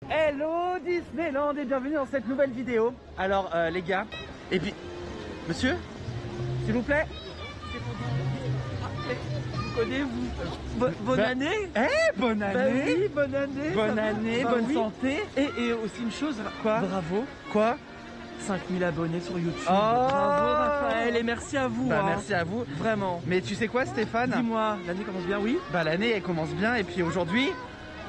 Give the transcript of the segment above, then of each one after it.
Hello Disneyland et bienvenue dans cette nouvelle vidéo. Alors les gars, et puis monsieur, s'il vous plaît. Vous connaissez-vous bonne année. Bonne année. Bah oui, bonne année. Bonne année, Bah bonne oui. santé. Et aussi une chose, Quoi? bravo, Quoi? 5000 abonnés sur YouTube. Oh, bravo Raphaël et merci à vous. Bah hein. merci à vous. Vraiment. Mais tu sais quoi Stéphane? Dis-moi, l'année commence bien, oui? Bah l'année elle commence bien et puis aujourd'hui,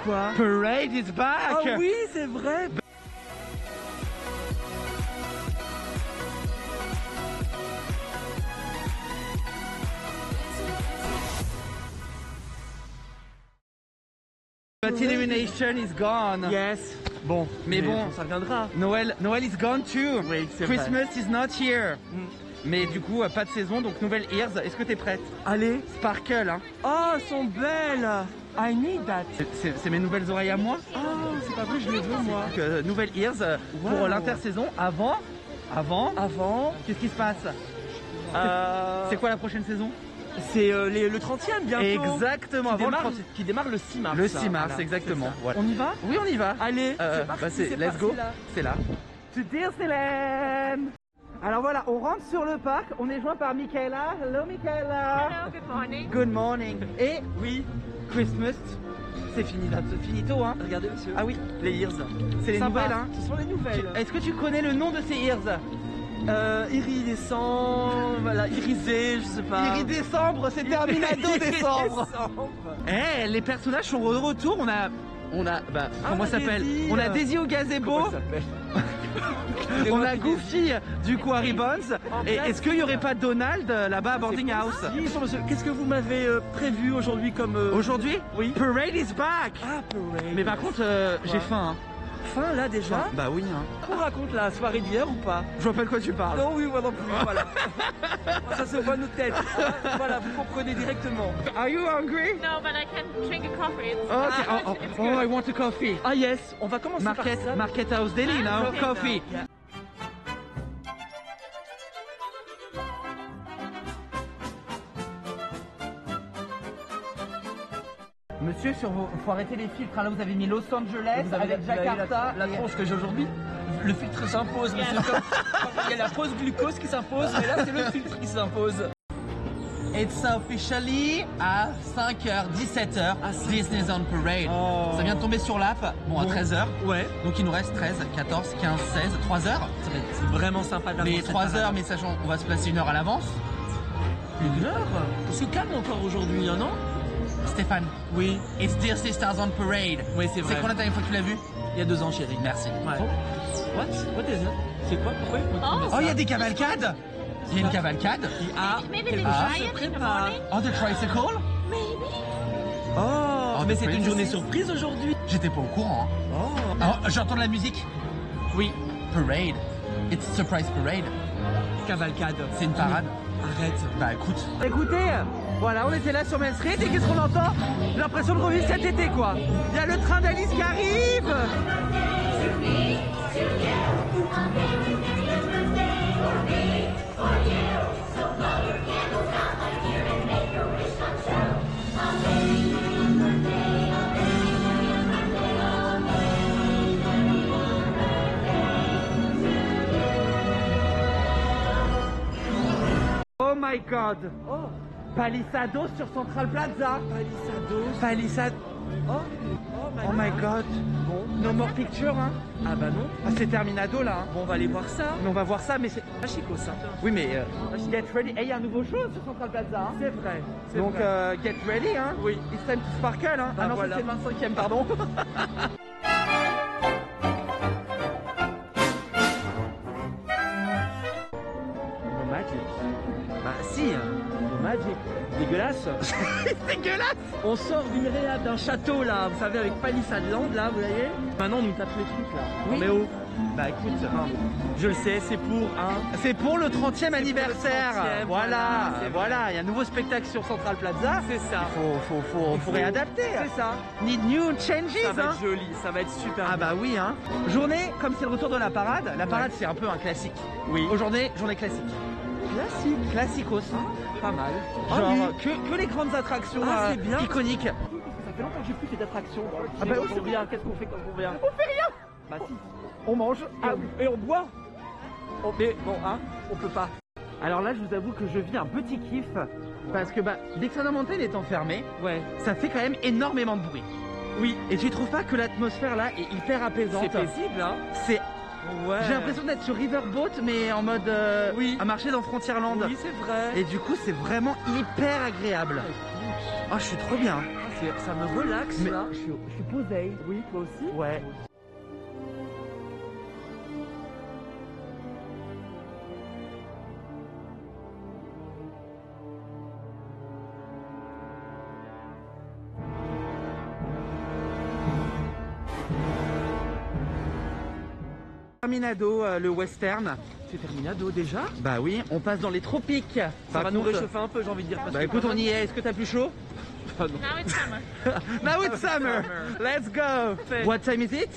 Quoi? Parade is back. Ah oui, c'est vrai. But illumination is gone. Yes. Bon, mais bon, ça viendra. Noël is gone too. Oui, c'est Christmas is not here. Mm. Mais du coup, pas de saison, donc nouvelle Ears. Est-ce que t'es prête? Allez. Sparkle, hein. Oh, elles sont belles. I need that. C'est mes nouvelles oreilles à moi. Oh, c'est pas vrai, je les veux moi. Donc, nouvelle Ears pour Wow. l'intersaison. Avant, Avant, qu'est-ce qui se passe? C'est quoi la prochaine saison? c'est le 30e bientôt. Exactement, Qui avant le démarre, 30e. qui démarre le 6 mars. Le ça. 6 mars, Voilà, exactement. c'est ça. Voilà. On y va? Oui, on y va. Allez, Euh, c'est parti, bah, c'est let's parti, go. là. C'est là. To Disneyland. Alors voilà, on rentre sur le parc. On est joint par Michaela. Hello Michaela. Hello, good morning. Good morning. Et Oui, Christmas, c'est fini, c'est finito, hein. regardez monsieur. Ah oui, Les ears. c'est les Sympa. nouvelles, hein. Ce sont les nouvelles. Est-ce que tu connais le nom de ces ears? Iridescent, voilà, irisé, je sais pas. Iridescembre, c'est Terminado décembre. Décembre. Eh, les personnages sont de retour. On a, bah, comment ça s'appelle? Daisy. On a Daisy au gazebo. Comment ça s'appelle? On a Goofy du coup Harry Bones. Et est-ce qu'il y aurait pas Donald là-bas à Boarding House? Bonjour monsieur, qu'est-ce que vous m'avez prévu aujourd'hui comme... Aujourd'hui? Oui. Parade is back. Ah, parade. Mais par contre, j'ai faim. Hein. Fin là déjà. Bah oui. Hein. On raconte la soirée d'hier ou pas? Je vois pas de quoi tu parles. Non, oui, moi non plus, voilà. Ça se voit nos têtes. Voilà, vous comprenez directement. Are you hungry? No, but I can drink a coffee. It's, Okay. it's Oh, good. I want a coffee. Ah yes, on va commencer Market, par ça. Market House Daily now. Okay. Coffee. Yeah. Monsieur, faut arrêter les filtres. Là, vous avez mis Los Angeles Vous avez avec vous avez Jakarta. la tronche que j'ai aujourd'hui. Le filtre s'impose, monsieur. Il y a la pause glucose qui s'impose, mais là c'est le filtre qui s'impose. It's officially à 5h, 17h, À 5h. Disneyland Parade. Oh. Ça vient de tomber sur l'app, bon à 13h. Ouais. Donc il nous reste 13, 14, 15, 16, 3 heures. C'est vraiment sympa de Mais l'annoncer 3 par heures, avance. mais sachant qu'on va se placer 1 heure à l'avance. 1 heure. On se calme encore aujourd'hui, hein, non? Stéphane, Oui. it's Dear Sisters on Parade. Oui, c'est vrai. C'est quand la dernière fois que tu l'as vu? Il y a 2 ans, chérie. Merci. Ouais. What is it? C'est quoi? Pourquoi? Oh, il y a des cavalcades. Il y a une cavalcade. Maybe they quelque Ah. try chose it se in the prépare. morning. Oh, the tricycle. Oh, mais c'est the une journée princesses. surprise aujourd'hui. J'étais pas au courant. Hein. Oh. Alors, j'entends de la musique. Oui. Parade. It's surprise parade. Cavalcade. C'est une parade. Arrête. Bah écoute. Écoutez, voilà, on était là sur Main Street et qu'est-ce qu'on entend? J'ai l'impression de revivre cet été, quoi. Il y a le train d'Alice qui arrive. Oh my god. Oh, Palisados sur Central Plaza. Palisados. Palissade. Oh, Oh my god. Bon. No more picture, hein. Ah bah non. Ah, c'est Terminado là. Hein. Bon, on va aller voir ça. Mais on va voir ça, mais c'est. Ah, Chico, ça. Oui, mais get ready. Et il y a un nouveau show sur Central Plaza. Hein. C'est vrai. c'est Donc vrai. get ready, hein. Oui. It's time to sparkle, hein. Bah, ah non, voilà. ça, c'est le 25e, pardon. No magic. Bah si. No magic. Dégueulasse. C'est dégueulasse. On sort d'une réhab d'un château là, vous savez, avec Palisade Land là, vous voyez. Maintenant, on nous tape les trucs là. Oui. Mais oh. Bah écoute, je le sais, c'est pour un. C'est pour le 30e anniversaire. 30e, Voilà, c'est vrai. voilà. Il y a un nouveau spectacle sur Central Plaza. C'est ça. Faut réadapter. C'est ça. Need new changes, Ça va hein. être joli, ça va être super. Ah bah oui, hein. Journée, comme c'est le retour de la parade Ouais. c'est un peu un classique. Oui. Aujourd'hui, journée classique. Classique. Classicos. Pas mal. Genre Ah oui. que les grandes attractions Ah, c'est bien. iconiques. Ça fait longtemps que j'ai plus fait d'attraction. Ah bah oui, on vient, qu'est-ce qu'on fait quand on vient? On fait rien. Bah si. On mange. Et on boit. Mais bon, hein, on peut pas. Alors là, je vous avoue que je vis un petit kiff parce que bah, Dexter Mountain étant fermé, Ouais. ça fait quand même énormément de bruit. Oui. Et tu trouves pas que l'atmosphère là est hyper apaisante? C'est paisible, hein. C'est. Ouais. J'ai l'impression d'être sur Riverboat, mais en mode Oui. à marcher dans Frontierland. Oui, c'est vrai. Et du coup, c'est vraiment hyper agréable. Oh, je suis trop bien. Ça me relaxe Mais là. je suis posé. Oui, toi aussi. Ouais. Terminado, le western. C'est terminado déjà. Bah oui, on passe dans les tropiques. Ça Par va nous contre- réchauffer un peu, j'ai envie de dire. parce Bah que écoute, quand on même- y est. Est-ce que t'as plus chaud? Ah non. Now it's summer. Now it's summer. Let's go. Fait. What time is it?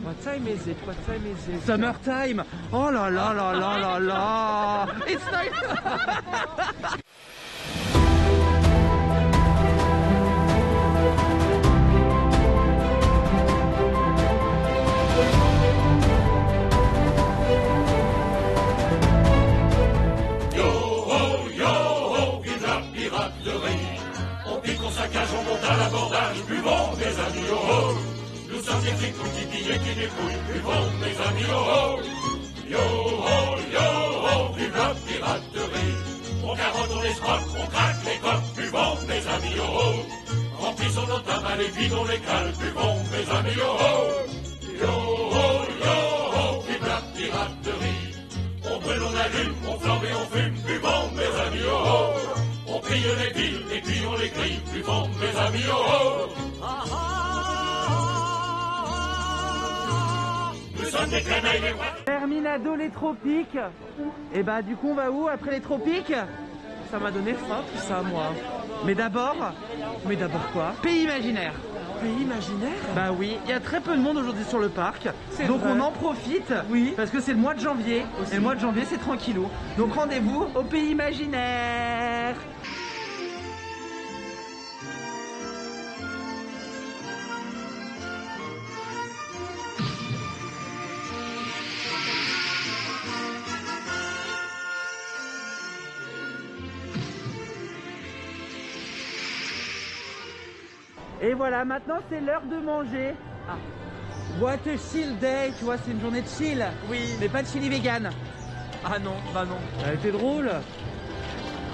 What time is it? What time is it? Summertime. Oh là là là là là là. It's nice. On pique, on saccage, on monte à l'abordage, buvons mes amis, oh oh. Nous sommes des flics multipillés qui débrouillent, buvons mes amis, oh oh. Yo ho, vive la piraterie. On carotte, on escroque, on craque les coques, buvons mes amis, oh oh. Remplissons nos tabacs, les vidons, les cales, buvons mes amis, oh oh. Yo ho, vive la piraterie. On brûle, on allume, on flambe et on fume, buvons mes amis, oh oh. On pille les villes et puis on les grille, buvons mes amis, oh oh. Nous sommes des canailles, les rois. Terminado, les tropiques. Et bah du coup, on va où après les tropiques? Ça m'a donné faim tout ça, moi. Mais d'abord, quoi? pays imaginaire. Pays imaginaire? Bah oui, il y a très peu de monde aujourd'hui sur le parc. C'est Donc vrai. on en profite. Oui. Parce que c'est le mois de janvier. Aussi. Et le mois de janvier, c'est tranquillou. Donc rendez-vous au pays imaginaire. Et voilà, maintenant c'est l'heure de manger. Ah. What a chill day, tu vois, c'est une journée de chill. Oui. Mais pas de chili vegan. Ah non, bah non. Elle était drôle.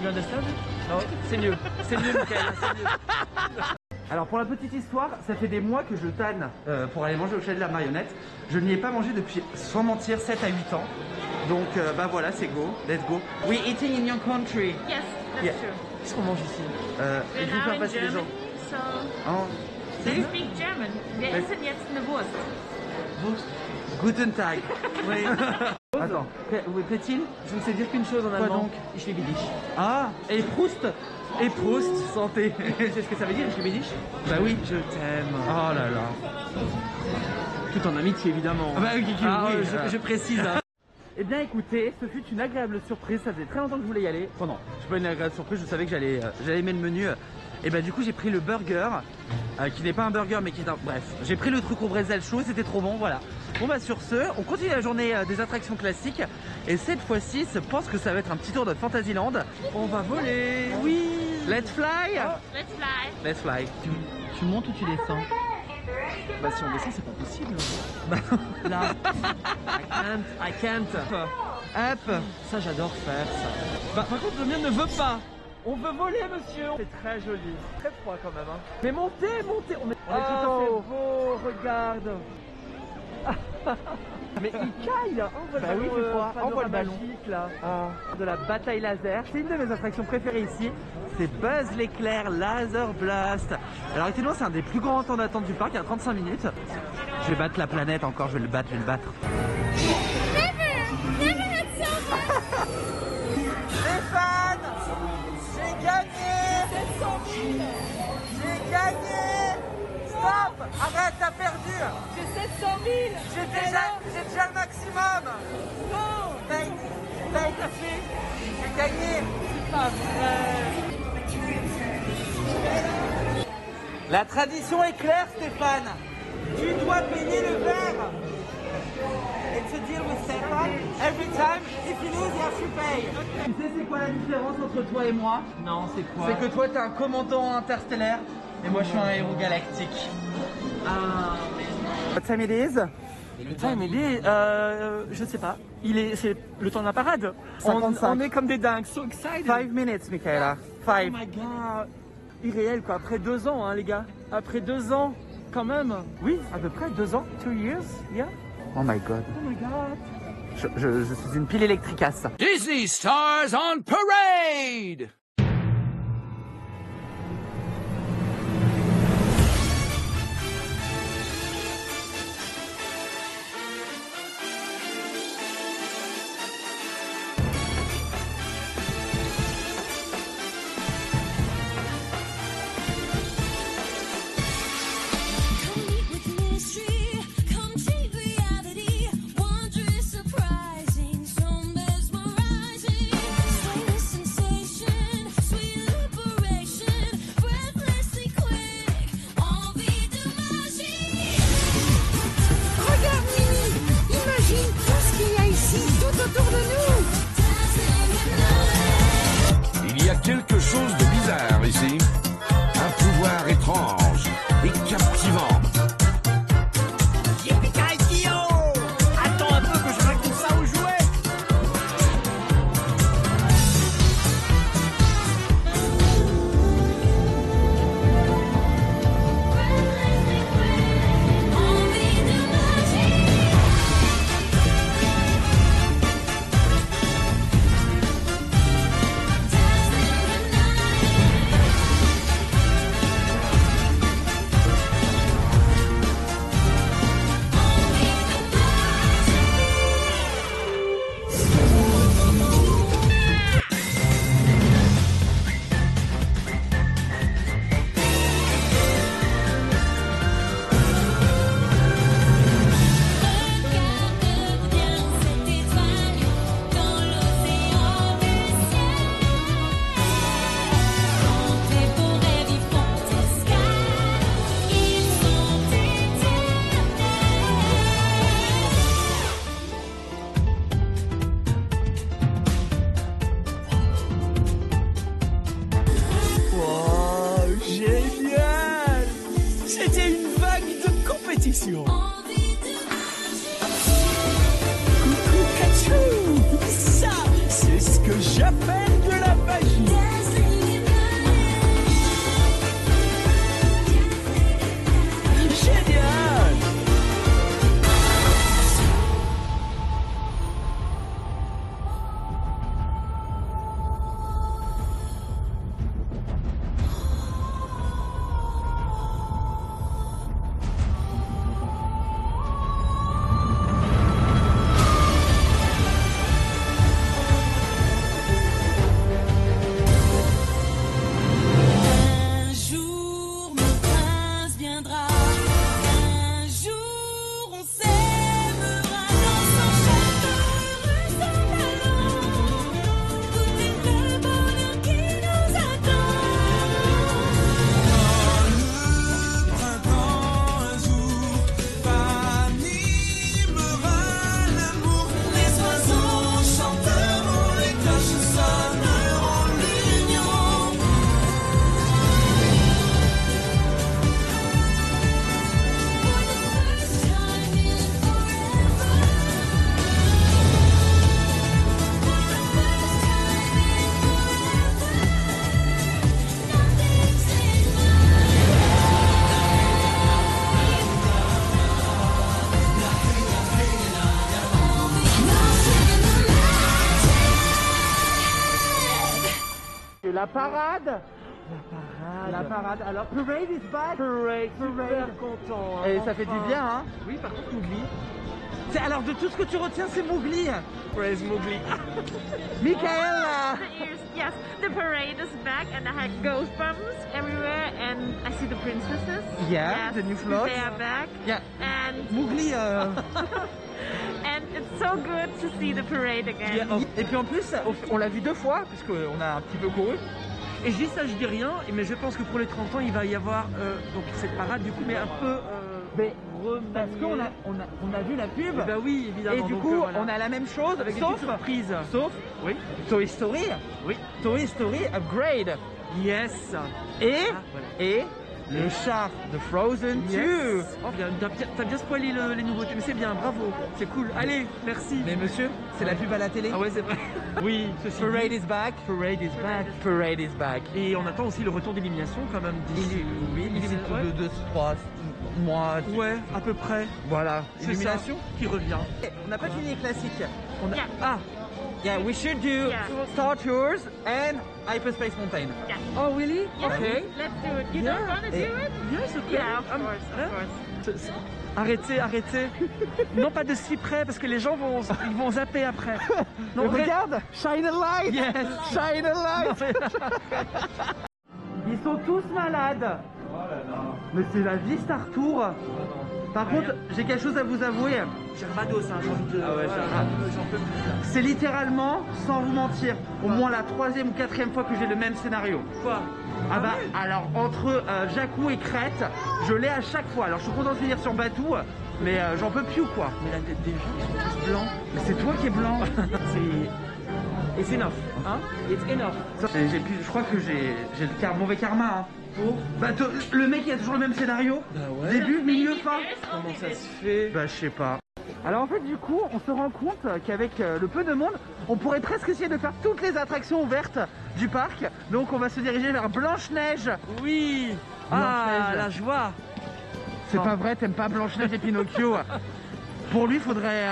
You understand? Non, c'est mieux. C'est mieux, Michael, c'est mieux. Alors pour la petite histoire, ça fait des mois que je tanne pour aller manger au Chalet de la Marionnette. Je n'y ai pas mangé depuis, sans mentir, 7 à 8 ans. Donc bah voilà, c'est go, let's go. We eating in your country. Yes, that's Yeah. true. Qu'est-ce qu'on mange ici? We're je vais now faire in passer les gens. Germany, so Oh. let's Si? speak German. Wir Let's- essen jetzt eine Wurst. Guten Tag. Oui. Attends, plaît-il? Je ne sais dire qu'une chose en Quoi allemand. donc? Ich liebe dich. Ah, et Proust. Et Proust, santé. Tu sais ce que ça veut dire, ich liebe dich? Bah oui. Je t'aime. Oh là là. Tout en amitié, évidemment. Ah bah oui, Ah, oui, je précise. Hein. Eh bien écoutez, ce fut une agréable surprise, ça faisait très longtemps que je voulais y aller. Enfin non, c'est pas une agréable surprise, je savais que j'allais aimer le menu. Et bah du coup j'ai pris le burger, qui n'est pas un burger mais qui est un... Bref, j'ai pris le truc au brésil chaud, c'était trop bon, voilà. Bon bah sur ce, on continue la journée des attractions classiques. Et cette fois-ci, je pense que ça va être un petit tour de Fantasyland. On va voler. Oui. Let's fly. Let's fly. Let's fly. Tu montes ou tu descends? Bah si on descend, c'est pas possible. Là. I can't. Hop. Ça, j'adore faire ça. Bah par contre, le mien ne veut pas. On veut voler, monsieur. C'est très joli. Très froid quand même. Hein. Mais montez, montez. On est tout en haut. C'est beau, regarde. Mais il caille. Envoie Bah oui, c'est froid. Envoie le ballon. Là. De la bataille laser. C'est une de mes attractions préférées ici. C'est Buzz l'éclair Laser Blast. Alors actuellement c'est un des plus grands temps d'attente du parc, il y a 35 minutes. Je vais battre la planète encore, je vais le battre, je vais le battre. Stéphane, j'ai gagné. 700 000. J'ai gagné. Stop, arrête, t'as perdu. J'ai 700 000. J'ai déjà le maximum. Non. T'as été j'ai gagné. C'est pas vrai. La tradition est claire, Stéphane. Tu dois payer le verre. It's a deal with Stéphane. Every time, if you lose, you have to pay. Tu sais c'est quoi la différence entre toi et moi? Non, c'est quoi? C'est que toi t'es un commandant interstellaire et moi je suis un héros galactique. Ah, mais... What time it is? Le time, il est... je sais pas. C'est le temps de la parade. 55. On est comme des dingues. So excited. 5 minutes, Michaela. Oh 5. my god. Irréel, quoi. Après 2 ans, hein, les gars. Après 2 ans, quand même. Oui, à peu près 2 ans. 2 years, yeah. Oh my god. Oh my god. Je suis une pile électricace. Disney Stars on Parade! Il y a quelque chose de bizarre ici. Un pouvoir étrange et captivant. Yippee-ki-yo! Attends un peu que je raconte ça aux jouets! Coucou Kachou! Ça, c'est ce que j'appelle de la magie! Génial! La parade. La parade. Alors, Parade is back. Parade. Super content. Hein, Et ça fait du bien, hein. Oui, par contre, Mowgli. Alors, de tout ce que tu retiens, c'est Mowgli. Praise Mowgli. Michaela. The ears, yes. The parade is back and I had goosebumps everywhere and I see the princesses. Yeah, Yes, the new floats. They are back. Yeah. And Mowgli. and it's so good to see the parade again. Et puis en plus, on l'a vu 2 fois, puisqu'on a un petit peu couru. Et je dis ça, je dis rien, mais je pense que pour les 30 ans, il va y avoir donc cette parade du coup, mais un peu Parce qu'on a vu la pub. Bah oui, évidemment. Et du donc, coup, voilà. on a la même chose, avec des sauf, petites surprises. sauf Oui. Toy Story. Oui. Toy Story Upgrade. Yes. Et, voilà. et le chat de Frozen 2. Yes. Oh, t'as bien spoilé les nouveautés, mais c'est bien, bravo. C'est cool. Allez, merci. Mais monsieur, c'est la pub à la télé. Ah ouais, c'est vrai. Oui, ceci dit, Parade is back. Parade is back. Parade is back. Et on attend aussi le retour d'élimination quand même d'ici. Oui, d'ici ouais. 2-3 mois. Ouais, à peu près. Voilà. C'est Illumination. ça qui revient. On n'a pas fini les classiques. On a... Yeah. Ah, yeah, we should do Yeah. Star Tours and Hyperspace Mountain. Yeah. Oh, really? Yeah, Okay. let's do it. You Yeah. don't want to do it? Yes, okay. Yeah, of course, hein? of course. Arrêtez, arrêtez. Non, pas de si près parce que les gens ils vont zapper après. Non, Regarde, shine a light. Yes. Shine a light. Ils sont tous malades. Mais c'est la vie Star Tour. Par contre, j'ai quelque chose à vous avouer. J'ai Barbados, hein, j'ai envie de. Ah ouais, voilà, j'en peux plus là. C'est littéralement, sans vous mentir, au moins la 3e ou 4e fois que j'ai le même scénario. Quoi? Ah bah, alors entre Jakku et Crète, je l'ai à chaque fois. Alors je suis content de finir sur Batou, mais j'en peux plus ou quoi. Mais la tête des gens, ils sont tous blancs. Mais c'est toi qui es blanc. C'est. It's enough, hein? It's enough. Je crois que j'ai le mauvais karma. Hein. Pour bah, le mec il a toujours le même scénario. Bah ouais. Début, milieu, fin. Comment ça se fait? Bah je sais pas. Alors en fait du coup on se rend compte qu'avec le peu de monde on pourrait presque essayer de faire toutes les attractions ouvertes du parc. Donc on va se diriger vers Blanche-Neige. Oui. Ah, Blanche-Neige. la joie. C'est pas vrai, t'aimes pas Blanche-Neige et Pinocchio. Pour lui, il faudrait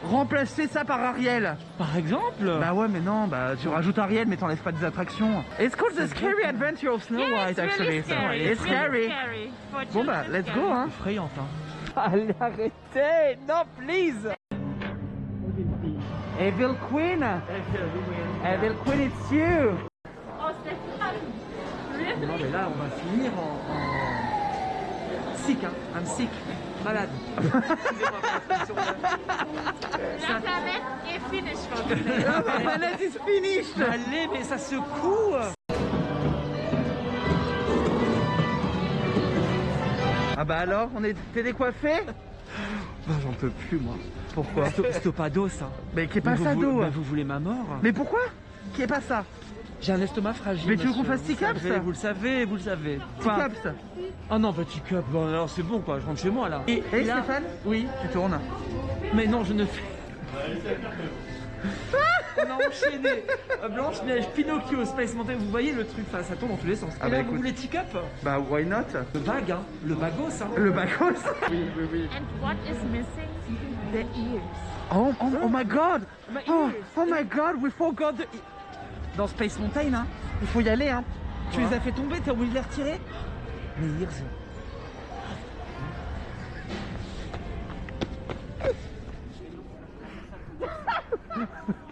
remplacer ça par Ariel. Par exemple? Bah ouais, mais non, bah tu rajoutes Ariel, mais t'enlèves pas des attractions. It's called the Scary Adventure of Snow Yeah, White, it's really actually. scary. It's scary. scary. For Bon bah, children, let's scary. go, hein. Effrayante, hein. Allez, arrêtez, non, please. Evil Queen. Evil Queen, it's you. Oh, Stéphane. Really? Non, mais là, on va finir en. Sick, hein. I'm sick. Malade. Excusez-moi pour l'expression. La planète est finished for today. The planet is finished. Allez, mais ça secoue. Ah bah alors, t'es décoiffé? Bah, j'en peux plus, moi. Pourquoi? Stopados, hein. Mais qui est pas vous, ça d'eau. bah, vous voulez ma mort? Mais pourquoi? Qui est pas ça? J'ai un estomac fragile. Mais tu veux monsieur. qu'on fasse Vous T-Caps? savez, vous le savez, vous le savez. Enfin, Ticaps. oh non, petit cup. Bon, alors c'est bon, quoi. Je rentre chez moi, là. Et Hey là- Stéphane? Oui. Tu tournes. Mais non, je ne fais. On a enchaîné Blanche-Neige, Pinocchio, Space Mountain. Vous voyez le truc, ça tourne dans tous les sens. Ah Et bah là, vous écoute. voulez T-Cup? Bah why not? Le bag, hein. Le bagos, hein. Le bagos. Oui, oui, oui. And what is missing? The ears. Oh my god. My Oh, ears. oh my god, we forgot the... Dans Space Mountain, hein. Il faut y aller, hein. Tu Quoi? les as fait tomber, t'as oublié de les retirer? Les ears.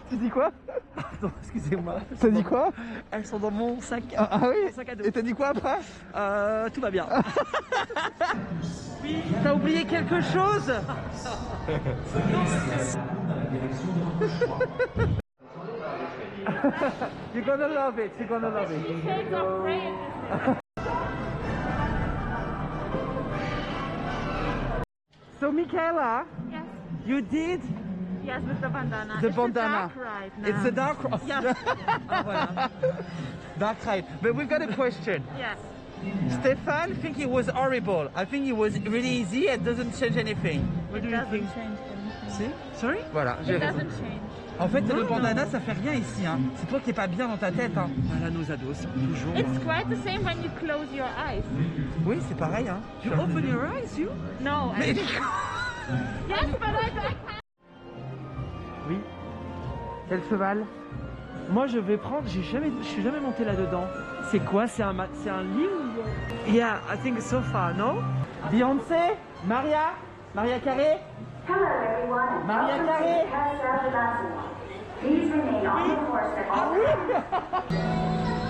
Tu dis quoi? Pardon, excusez-moi. T'as dit quoi? Elles sont dans mon sac. Ah oui? Sac à dos. Et t'as dit quoi après? Tout va bien. Oui. T'as oublié quelque chose? You're gonna love it, you're gonna love it. Shades of grey in this. So Michaela, Yes. you did Yes, with the bandana. the It's bandana. A dark ride now. It's a dark Yeah. dark side. But we've got a question. Yes. Stefan think it was horrible. I think it was really easy and doesn't change anything. It doesn't change anything. Sorry? Voilà, j'ai It raison. doesn't change. En fait, le Non, bandana, non. ça fait rien ici. Hein. C'est toi qui es pas bien dans ta tête. Hein. Voilà nos ados, toujours. It's quite the same when you close your eyes. Oui, c'est pareil. Hein. You open your eyes, you? No. Mais... Yes, but I can't. Oui. Quel cheval? Moi, je vais prendre. Je suis jamais monté là-dedans. C'est quoi? C'est un lit ou? Yeah, I think so far, no? Beyoncé? Maria? Maria Carré? Hello everyone. Maria Welcome Carré. to Carousel de Basel. Please remain on the course at all times.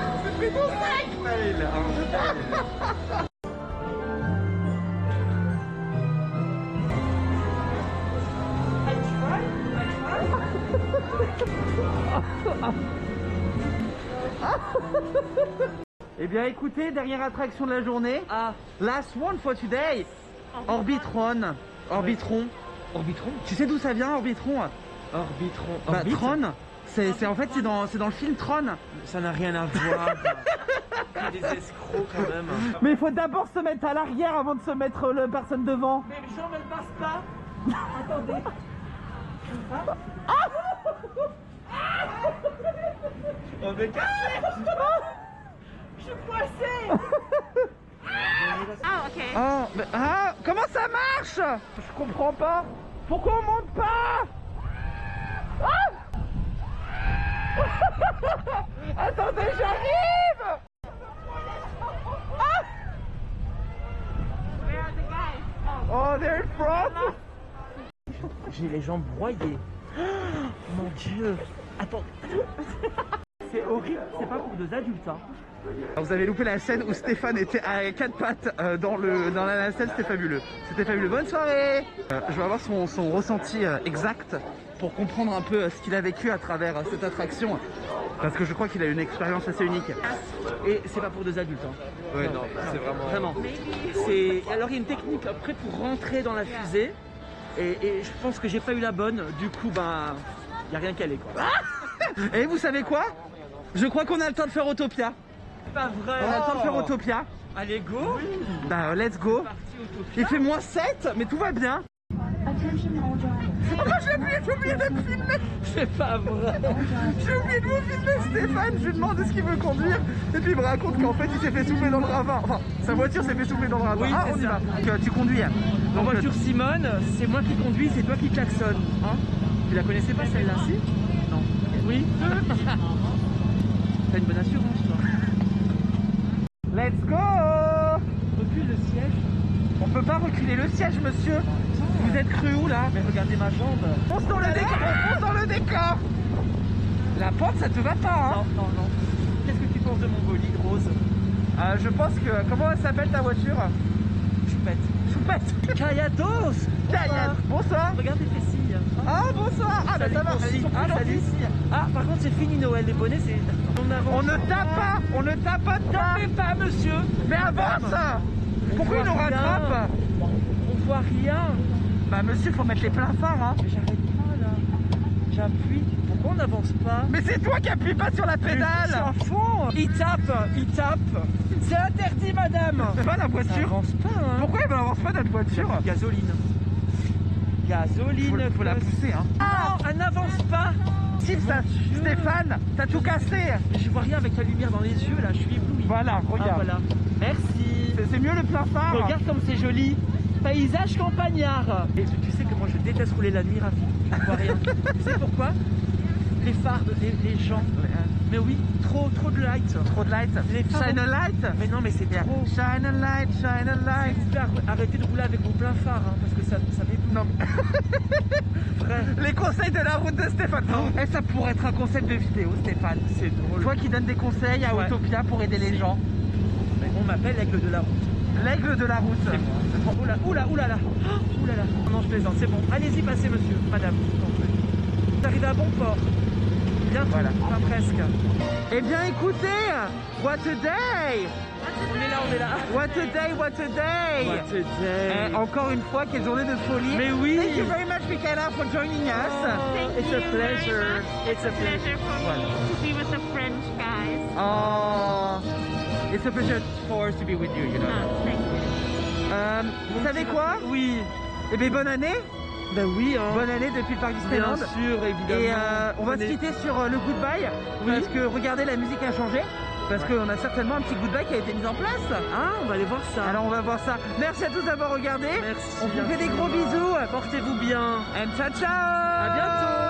Eh bien écoutez, dernière attraction de la journée. Ah, Last one for today. Orbitron. Orbitron. Orbitron. Tu sais d'où ça vient, Orbitron? Orbitron. Bah, Orbite Tron. C'est en fait c'est dans le film Tron. Ça n'a rien à voir. Des escrocs quand même. Mais il faut d'abord se mettre à l'arrière avant de se mettre la personne devant. Mais Jean, elle passe pas. Attendez. Oh mais je suis coincé. Oh, okay. Oh, mais, ah, comment ça marche? Je comprends pas. Pourquoi on monte pas? Ah attendez, j'arrive. Ah Where are the guys? oh, they're in front. J'ai les jambes broyées. Mon Dieu. Attends. C'est horrible. C'est pas pour deux adultes. Hein. Alors, vous avez loupé la scène où Stéphane était à quatre pattes dans la nacelle, c'était fabuleux. C'était fabuleux. Bonne soirée. Je vais avoir son ressenti exact pour comprendre un peu ce qu'il a vécu à travers cette attraction. Parce que je crois qu'il a eu une expérience assez unique. Et c'est pas pour deux adultes. Hein. Ouais, non, c'est Vraiment. C'est alors il y a une technique après pour rentrer dans la fusée. Et je pense que j'ai pas eu la bonne. Du coup, bah, y a rien qu'à aller quoi. Et vous savez quoi? Je crois qu'on a le temps de faire Autopia. Pas vrai. On a le temps de faire Autopia. Allez, go. Bah, let's go. Il fait -7, mais tout va bien. Oh, j'ai oublié de me filmer. C'est pas vrai. J'ai oublié de vous filmer, Stéphane. Je lui demande ce qu'il veut conduire. Et puis il me raconte qu'en fait, il s'est fait souffler dans le ravin. Enfin, sa voiture s'est fait souffler dans le ravin. Oui, ah, c'est on y ça. va. Tu conduis. En voiture Simone, c'est moi qui conduis, c'est toi qui klaxonne. Hein? Tu la connaissais pas celle-là, si? Non. Oui. T'as une bonne assurance, toi. Let's go. Recule le siège. On peut pas reculer le siège, monsieur. Vous êtes cru où là? Mais regardez ma jambe. Fonce dans le décor. Fonce dans le décor. La porte, ça te va pas, hein? Non, non, non. Qu'est-ce que tu penses de mon bolide rose? Je pense que... Comment elle s'appelle ta voiture? Choupette. Choupette. Kayados. Kayat. Bonsoir. Regarde tes fessilles. Ah, bonsoir. Ah, bah Salut, ça va. merci. Ils sont plus Ah, gentils salut. ici. Ah, par contre, c'est fini Noël. Les bonnets, c'est... On ne tape pas. On ne tape pas. Tapez pas, monsieur. Mais avance. Pourquoi il nous rattrape? On voit rien. Bah monsieur, faut mettre les pleins phares, hein. Mais j'arrête pas, là. J'appuie. Pourquoi on n'avance pas? Mais c'est toi qui appuies pas sur la Je suis pédale. à fond. Il tape. Il tape. C'est interdit, madame. Pas la Ça voiture. avance pas, hein. Pourquoi elle avance pas notre voiture? Gasoline. Gasoline. Faut la pousser, hein. Ah, elle n'avance pas. Si ça, Stéphane, t'as tout cassé. Je vois rien avec la lumière dans les yeux, là. Je suis ébloui. Voilà, Ah, regarde. voilà. Merci. C'est mieux le plein phare. Regarde comme c'est joli. Paysage campagnard. Et tu sais que moi je déteste rouler la nuit, Rafi. Je vois rien. Tu sais pourquoi? Les phares, les gens. Mais oui, trop de light. Trop de light. Les phares Shine a light. Mais non, mais c'est trop. Shine a light, shine a light. S'il vous plaît, arrêtez de rouler avec vos pleins phares, hein, parce que ça m'ébloue. Non. Frère, Les conseils de la route de Stéphane. Et ça pourrait être un concept de vidéo, Stéphane. c'est drôle. Toi qui donnes des conseils à Ouais. Autopia pour aider les gens. On m'appelle l'aigle de la route. L'aigle de la route. C'est moi. Oula, oula, oula là. Oh, oula là. Non, je plaisante, c'est bon. Allez-y, passez, monsieur, madame. Vous arrivez à bon port. Bientôt, Voilà. enfin presque. Eh bien écoutez, what a day. On est là, on est là. What a day, what a day. Et encore une fois, quelle journée de folie. Mais oui. Thank you very much, Michaela, for joining us. Thank It's you a pleasure. very much. It's a Pleasure for me to be with the French guys. Oh, it's a pleasure for us to be with you, you know. Oh, thank you. Vous savez quoi? Oui. Eh bien bonne année. Ben oui, hein. Bonne année depuis le parc Disneyland. Bien sûr, évidemment. Et on va se quitter sur le goodbye. Oui. Parce que regardez, la musique a changé. Parce qu'on a certainement un petit goodbye qui a été mis en place. Ah, on va aller voir ça. Alors on va voir ça. Merci à tous d'avoir regardé. Merci. On vous fait des bien gros sûr. bisous. Portez-vous bien. And ciao ciao. À bientôt.